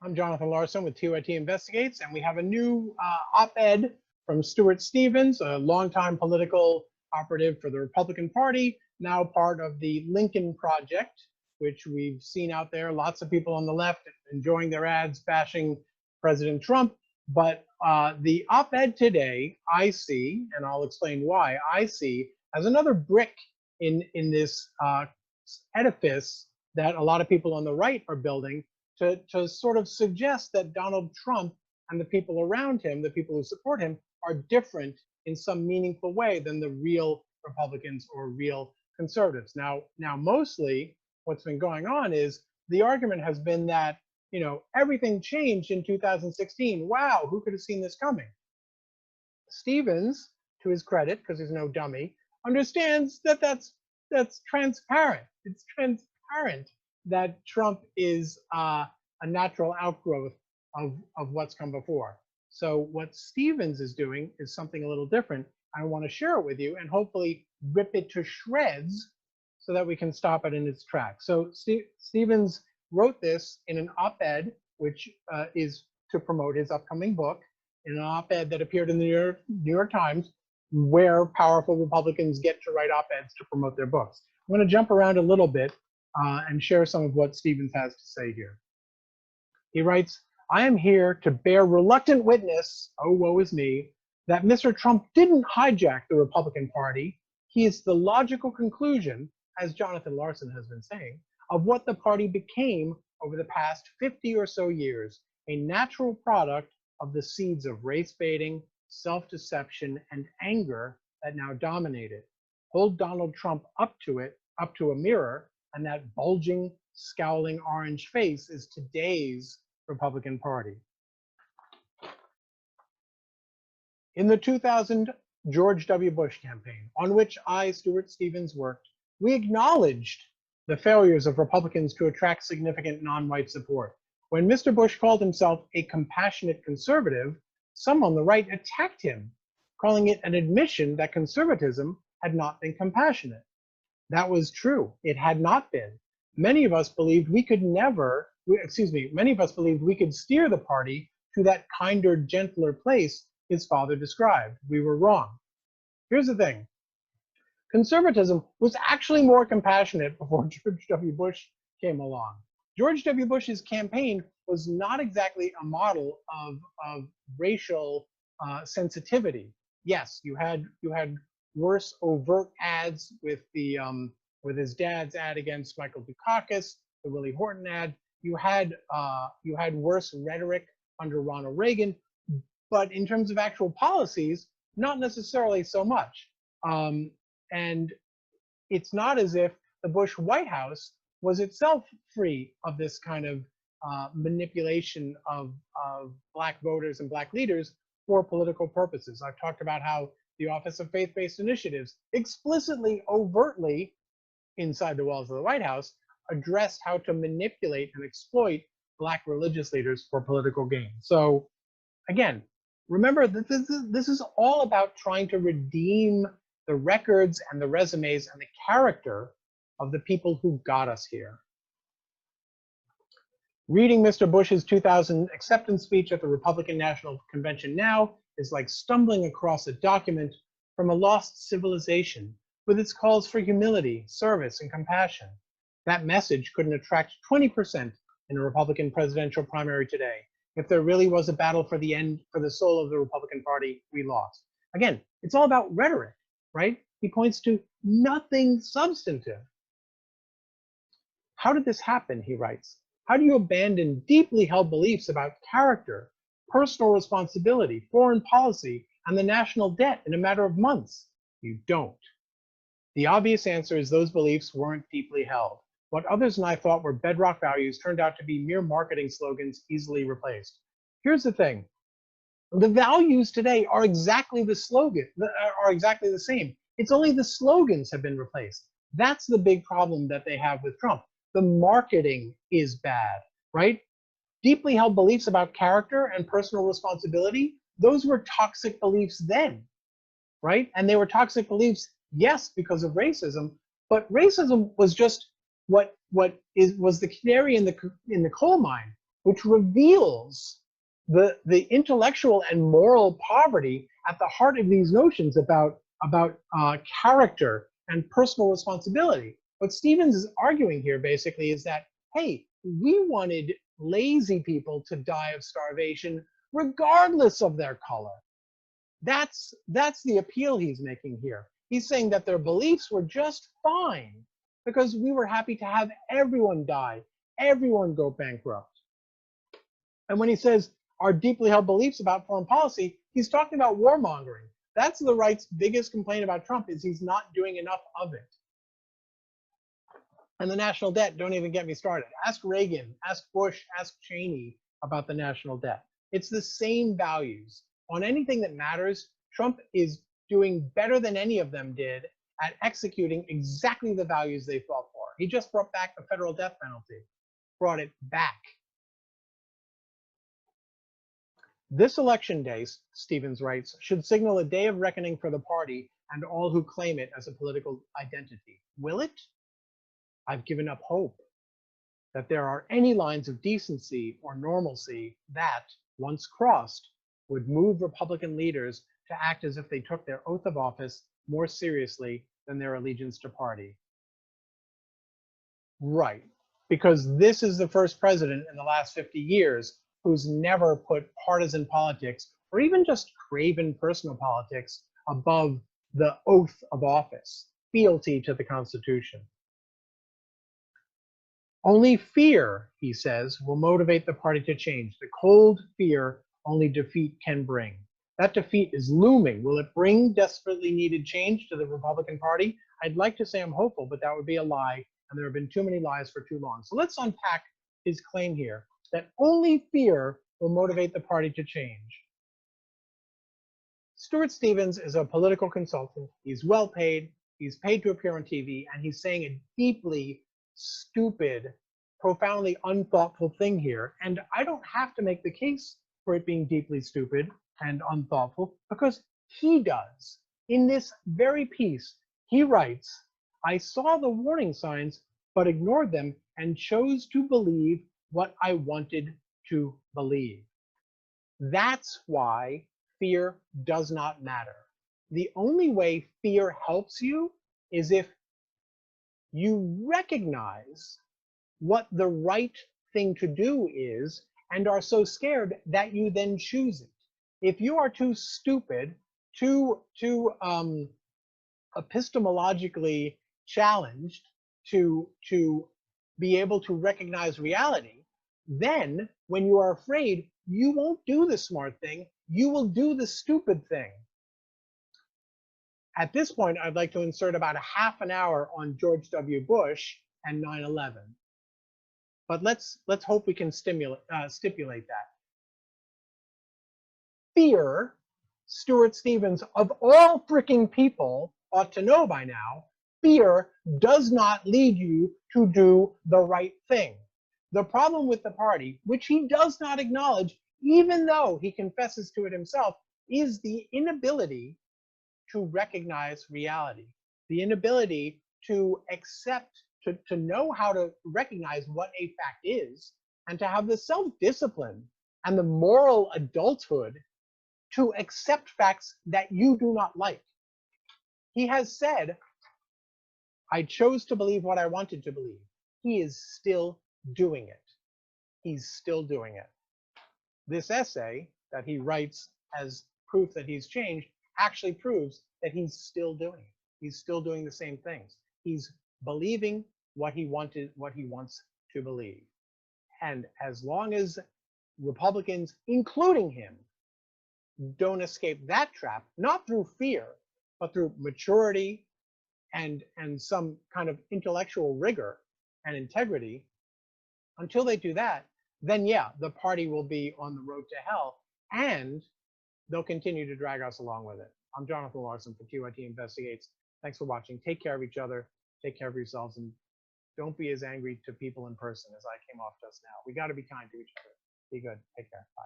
I'm Jonathan Larsen with TYTI Investigates, and we have a new op-ed from Stuart Stevens, a longtime political operative for the Republican Party, now part of the Lincoln Project, which we've seen out there. Lots of people on the left enjoying their ads bashing President Trump. But the op-ed today, I see, and I'll explain why, I see as another brick in this edifice that a lot of people on the right are building to sort of suggest that Donald Trump and the people around him, the people who support him, are different in some meaningful way than the real Republicans or real conservatives. Now mostly what's been going on is the argument has been that, you know, everything changed in 2016. Wow, who could have seen this coming? Stevens, to his credit, because he's no dummy, understands that that's transparent. It's transparent that Trump is a natural outgrowth of what's come before. So what Stevens is doing is something a little different. I want to share it with you and hopefully rip it to shreds so that we can stop it in its tracks. So Stevens wrote this in an op-ed, which is to promote his upcoming book, in an op-ed that appeared in the New York Times, where powerful Republicans get to write op-eds to promote their books. I'm going to jump around a little bit and share some of what Stevens has to say here. He writes, "I am here to bear reluctant witness, oh woe is me, that Mr. Trump didn't hijack the Republican Party. He is the logical conclusion, as Jonathan Larsen has been saying, of what the party became over the past 50 or so years, a natural product of the seeds of race baiting, self-deception, and anger that now dominate it. Hold Donald Trump up to a mirror, and that bulging, scowling orange face is today's Republican Party." In the 2000 George W. Bush campaign, on which I, Stuart Stevens, worked, we acknowledged the failures of Republicans to attract significant non-white support. When Mr. Bush called himself a compassionate conservative, some on the right attacked him, calling it an admission that conservatism had not been compassionate. That was true. It had not been. Many of us believed we could steer the party to that kinder, gentler place his father described. We were wrong. Here's the thing. Conservatism was actually more compassionate before George W. Bush came along. George W. Bush's campaign was not exactly a model of racial sensitivity. Yes, you had worse overt ads with his dad's ad against Michael Dukakis, the Willie Horton ad. You had worse rhetoric under Ronald Reagan, but in terms of actual policies, not necessarily so much. And it's not as if the Bush White House was itself free of this kind of manipulation of Black voters and Black leaders for political purposes. I've talked about how the Office of Faith-Based Initiatives explicitly, overtly, inside the walls of the White House, addressed how to manipulate and exploit Black religious leaders for political gain. So again, remember that this is all about trying to redeem the records and the resumes and the character of the people who got us here. Reading Mr. Bush's 2000 acceptance speech at the Republican National Convention now is like stumbling across a document from a lost civilization with its calls for humility, service, and compassion. That message couldn't attract 20% in a Republican presidential primary today. If there really was a battle for the soul of the Republican Party, we lost. Again, it's all about rhetoric, right? He points to nothing substantive. How did this happen, he writes? How do you abandon deeply held beliefs about character, personal responsibility, foreign policy, and the national debt in a matter of months? You don't. The obvious answer is those beliefs weren't deeply held. What others and I thought were bedrock values turned out to be mere marketing slogans easily replaced. Here's the thing. The values today are exactly the same. It's only the slogans have been replaced. That's the big problem that they have with Trump. The marketing is bad, right? Deeply held beliefs about character and personal responsibility, those were toxic beliefs then, right? And they were toxic beliefs, yes, because of racism, but racism was just what was the canary in the coal mine. which reveals the intellectual and moral poverty at the heart of these notions about character and personal responsibility. What Stevens is arguing here basically is that, hey, we wanted lazy people to die of starvation regardless of their color. That's the appeal he's making here. He's saying that their beliefs were just fine because we were happy to have everyone die, everyone go bankrupt. And when he says our deeply held beliefs about foreign policy, he's talking about warmongering. That's the right's biggest complaint about Trump, is he's not doing enough of it. And the national debt, don't even get me started. Ask Reagan, ask Bush, ask Cheney about the national debt. It's the same values. On anything that matters, Trump is doing better than any of them did at executing exactly the values they fought for. He just brought back the federal death penalty, brought it back. This election day, Stevens writes, should signal a day of reckoning for the party and all who claim it as a political identity. Will it? I've given up hope that there are any lines of decency or normalcy that, once crossed, would move Republican leaders to act as if they took their oath of office more seriously than their allegiance to party. Right, because this is the first president in the last 50 years who's never put partisan politics or even just craven personal politics above the oath of office, fealty to the Constitution. Only fear, he says, will motivate the party to change. The cold fear only defeat can bring. That defeat is looming. Will it bring desperately needed change to the Republican Party? I'd like to say I'm hopeful, but that would be a lie, and there have been too many lies for too long. So let's unpack his claim here, that only fear will motivate the party to change. Stuart Stevens is a political consultant. He's well paid. He's paid to appear on TV, and he's saying a deeply stupid, profoundly unthoughtful thing here. And I don't have to make the case for it being deeply stupid and unthoughtful, because he does. In this very piece, he writes, I saw the warning signs, but ignored them and chose to believe what I wanted to believe. That's why fear does not matter. The only way fear helps you is if you recognize what the right thing to do is and are so scared that you then choose it. If you are too stupid, too epistemologically challenged to be able to recognize reality, then when you are afraid, you won't do the smart thing, you will do the stupid thing. At this point, I'd like to insert about a half an hour on George W. Bush and 9/11. But let's hope we can stipulate that. Fear, Stuart Stevens, of all freaking people, ought to know by now, fear does not lead you to do the right thing. The problem with the party, which he does not acknowledge, even though he confesses to it himself, is the inability to recognize reality, the inability to accept, to know how to recognize what a fact is, and to have the self-discipline and the moral adulthood to accept facts that you do not like. He has said, I chose to believe what I wanted to believe. He is still doing it. He's still doing it. This essay that he writes as proof that he's changed actually proves that he's still doing it. He's still doing the same things. He's believing what he wants to believe. And as long as Republicans, including him, don't escape that trap, not through fear, but through maturity and some kind of intellectual rigor and integrity, until they do that, then yeah, the party will be on the road to hell, and they'll continue to drag us along with it. I'm Jonathan Larsen for TYTI Investigates. Thanks for watching. Take care of each other, take care of yourselves, and don't be as angry to people in person as I came off just now. We got to be kind to each other. Be good. Take care. Bye.